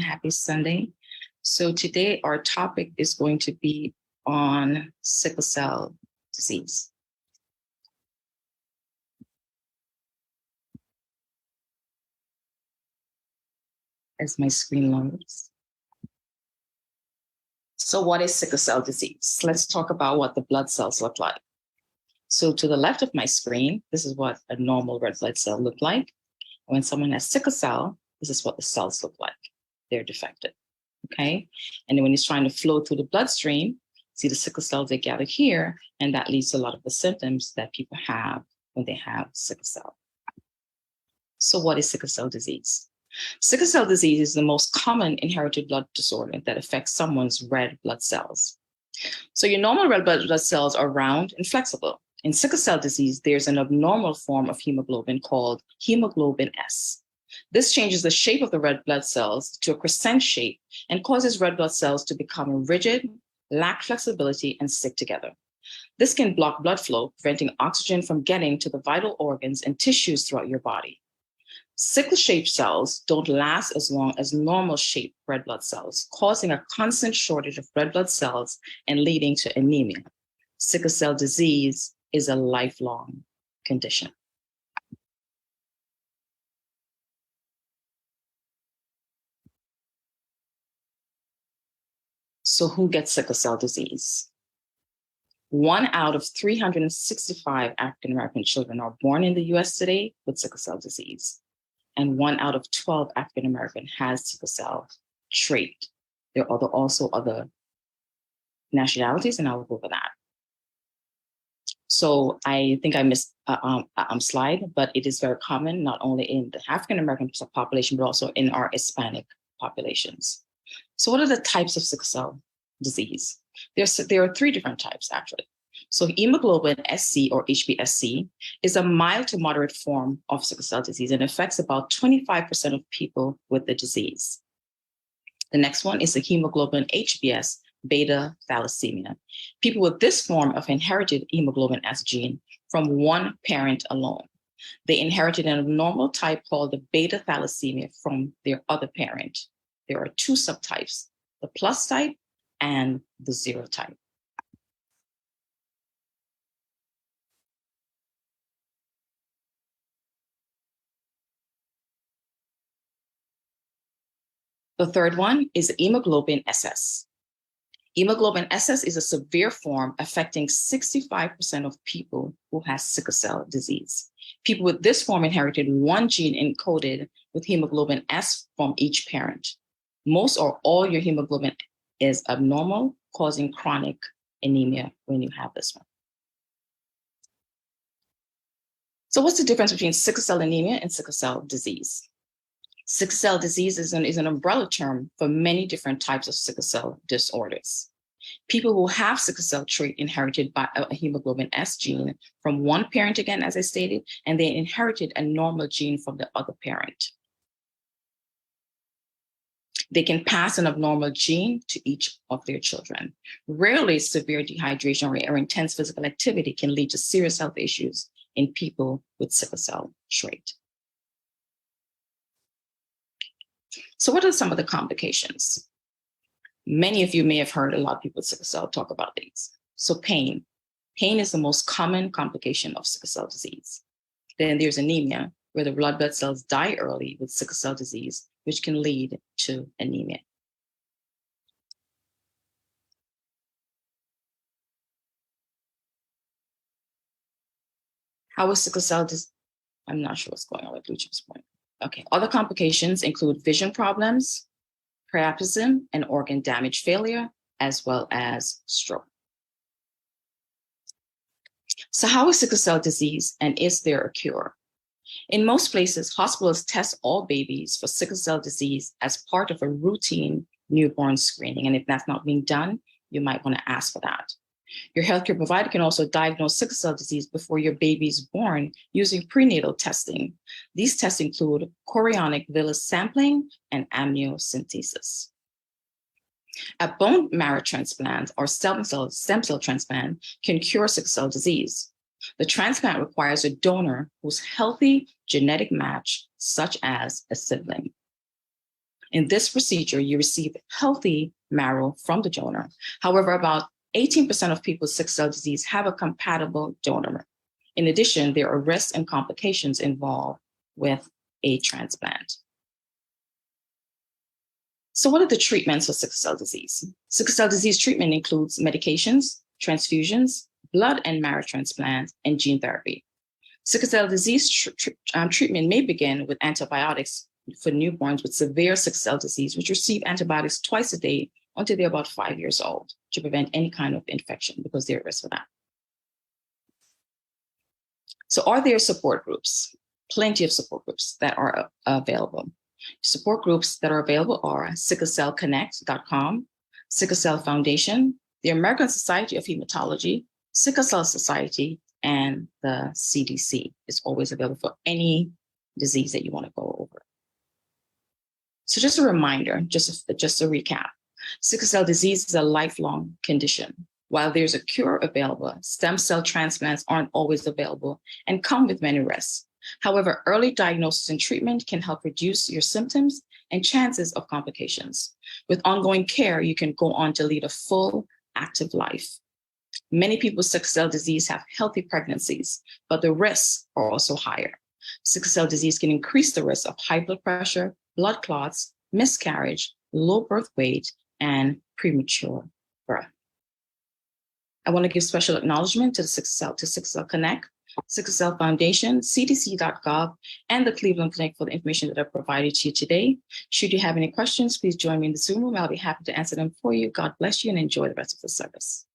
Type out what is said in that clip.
happy Sunday. So today our topic is going to be on sickle cell disease. As my screen loads. So what is sickle cell disease? Let's talk about what the blood cells look like. So to the left of my screen, this is what a normal red blood cell look like. When someone has sickle cell, this is what the cells look like. They're defective, okay? And then when it's trying to flow through the bloodstream, see the sickle cells, they gather here, and that leads to a lot of the symptoms that people have when they have sickle cell. So what is sickle cell disease? Sickle cell disease is the most common inherited blood disorder that affects someone's red blood cells. So your normal red blood cells are round and flexible. In sickle cell disease, there's an abnormal form of hemoglobin called hemoglobin S. This changes the shape of the red blood cells to a crescent shape and causes red blood cells to become rigid, lack flexibility, and stick together. This can block blood flow, preventing oxygen from getting to the vital organs and tissues throughout your body. Sickle-shaped cells don't last as long as normal-shaped red blood cells, causing a constant shortage of red blood cells and leading to anemia. Sickle cell disease is a lifelong condition. So who gets sickle cell disease? 1 out of 365 African-American children are born in the US today with sickle cell disease. And 1 out of 12 African-American has sickle cell trait. There are also other nationalities, and I will go over that. So I think I missed a slide, but it is very common, not only in the African-American population, but also in our Hispanic populations. So what are the types of sickle cell disease? There are 3 different types, actually. So hemoglobin SC or HbSC is a mild to moderate form of sickle cell disease and affects about 25% of people with the disease. The next one is the hemoglobin HbS, beta-thalassemia. People with this form of inherited hemoglobin S gene from one parent alone. They inherited an abnormal type called the beta-thalassemia from their other parent. There are 2 subtypes, the plus type and the 0 type. The third one is hemoglobin SS. Hemoglobin SS is a severe form affecting 65% of people who have sickle cell disease. People with this form inherited 1 gene encoded with hemoglobin S from each parent. Most or all your hemoglobin is abnormal, causing chronic anemia when you have this one. So what's the difference between sickle cell anemia and sickle cell disease? Sickle cell disease is an umbrella term for many different types of sickle cell disorders. People who have sickle cell trait inherited by a hemoglobin S gene from one parent, again, as I stated, and they inherited a normal gene from the other parent. They can pass an abnormal gene to each of their children. Rarely, severe dehydration or intense physical activity can lead to serious health issues in people with sickle cell trait. So what are some of the complications? Many of you may have heard a lot of people with sickle cell talk about these. So pain. Pain is the most common complication of sickle cell disease. Then there's anemia, where the blood cells die early with sickle cell disease, which can lead to anemia. How is sickle cell disease? I'm not sure what's going on with Lucia's point. Okay, other complications include vision problems, priapism, and organ damage failure, as well as stroke. So how is sickle cell disease, and is there a cure? In most places, hospitals test all babies for sickle cell disease as part of a routine newborn screening. And if that's not being done, you might want to ask for that. Your healthcare provider can also diagnose sickle cell disease before your baby is born using prenatal testing. These tests include chorionic villus sampling and amniocentesis. A bone marrow transplant or stem cell transplant can cure sickle cell disease. The transplant requires a donor whose healthy genetic match, such as a sibling. In this procedure, you receive healthy marrow from the donor. However, about 18% of people with sickle cell disease have a compatible donor. In addition, there are risks and complications involved with a transplant. So what are the treatments for sickle cell disease? Sickle cell disease treatment includes medications, transfusions, blood and marrow transplant, and gene therapy. Sickle cell disease treatment may begin with antibiotics for newborns with severe sickle cell disease, which receive antibiotics twice a day until they're about 5 years old to prevent any kind of infection because they're at risk for that. So are there support groups? Plenty of support groups that are available. Support groups that are available are sicklecellconnect.com, Sickle Cell Foundation, the American Society of Hematology, Sickle Cell Society, and the CDC is always available for any disease that you want to go over. So just a reminder, just a recap, sickle cell disease is a lifelong condition. While there's a cure available, stem cell transplants aren't always available and come with many risks. However, early diagnosis and treatment can help reduce your symptoms and chances of complications. With ongoing care, you can go on to lead a full, active life. Many people with sickle cell disease have healthy pregnancies, but the risks are also higher. Sickle cell disease can increase the risk of high blood pressure, blood clots, miscarriage, low birth weight, and premature birth. I want to give special acknowledgement to Sickle Cell Connect, Sickle Cell Foundation, cdc.gov, and the Cleveland Clinic for the information that I've provided to you today. Should you have any questions, please join me in the Zoom room. I'll be happy to answer them for you. God bless you and enjoy the rest of the service.